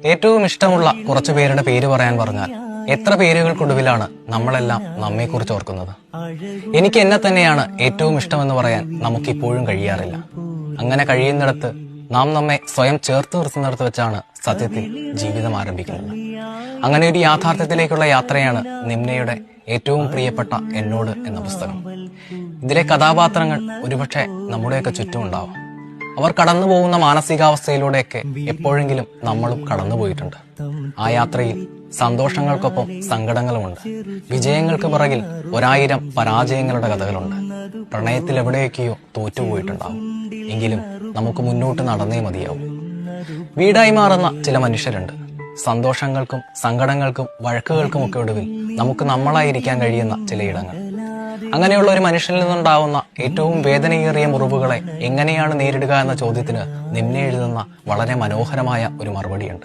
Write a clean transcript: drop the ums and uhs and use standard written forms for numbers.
ഏറ്റവും ഇഷ്ടമുള്ള കുറച്ചു പേരുടെ പേര് പറയാൻ പറഞ്ഞാൽ എത്ര പേരുകൾക്കൊടുവിലാണ് നമ്മളെല്ലാം നമ്മെക്കുറിച്ച് ഓർക്കുന്നത്. എനിക്ക് എന്നെ തന്നെയാണ് ഏറ്റവും ഇഷ്ടമെന്ന് പറയാൻ നമുക്കിപ്പോഴും കഴിയാറില്ല. അങ്ങനെ കഴിയുന്നിടത്ത് നാം നമ്മെ സ്വയം ചേർത്ത് നിർത്തുന്നിടത്ത് വെച്ചാണ് സത്യത്തിൽ ജീവിതം ആരംഭിക്കുന്നത്. അങ്ങനെ ഒരു യാഥാർത്ഥ്യത്തിലേക്കുള്ള യാത്രയാണ് നിമ്നയുടെ ഏറ്റവും പ്രിയപ്പെട്ട എന്നോട് എന്ന പുസ്തകം. ഇതിലെ കഥാപാത്രങ്ങൾ ഒരുപക്ഷെ നമ്മുടെയൊക്കെ ചുറ്റുമുണ്ടാവാം. അവർ കടന്നു പോകുന്ന മാനസികാവസ്ഥയിലൂടെയൊക്കെ എപ്പോഴെങ്കിലും നമ്മളും കടന്നുപോയിട്ടുണ്ട്. ആ യാത്രയിൽ സന്തോഷങ്ങൾക്കൊപ്പം സങ്കടങ്ങളുമുണ്ട്. വിജയങ്ങൾക്ക് പിറകിൽ 1000 പരാജയങ്ങളുടെ കഥകളുണ്ട്. പ്രണയത്തിൽ എവിടെയൊക്കെയോ തോറ്റുപോയിട്ടുണ്ടാവും. എങ്കിലും നമുക്ക് മുന്നോട്ട് നടന്നേ മതിയാവും. വീടായി മാറുന്ന ചില മനുഷ്യരുണ്ട്. സന്തോഷങ്ങൾക്കും സങ്കടങ്ങൾക്കും വഴക്കുകൾക്കുമൊക്കെ ഒടുവിൽ നമുക്ക് നമ്മളായിരിക്കാൻ കഴിയുന്ന ചിലയിടങ്ങൾ. അങ്ങനെയുള്ള ഒരു മനുഷ്യനിൽ നിന്നുണ്ടാവുന്ന ഏറ്റവും വേദനയേറിയ മുറിവുകളെ എങ്ങനെയാണ് നേരിടുക എന്ന ചോദ്യത്തിന് നിമ്ന എഴുതുന്ന വളരെ മനോഹരമായ ഒരു മറുപടിയുണ്ട്.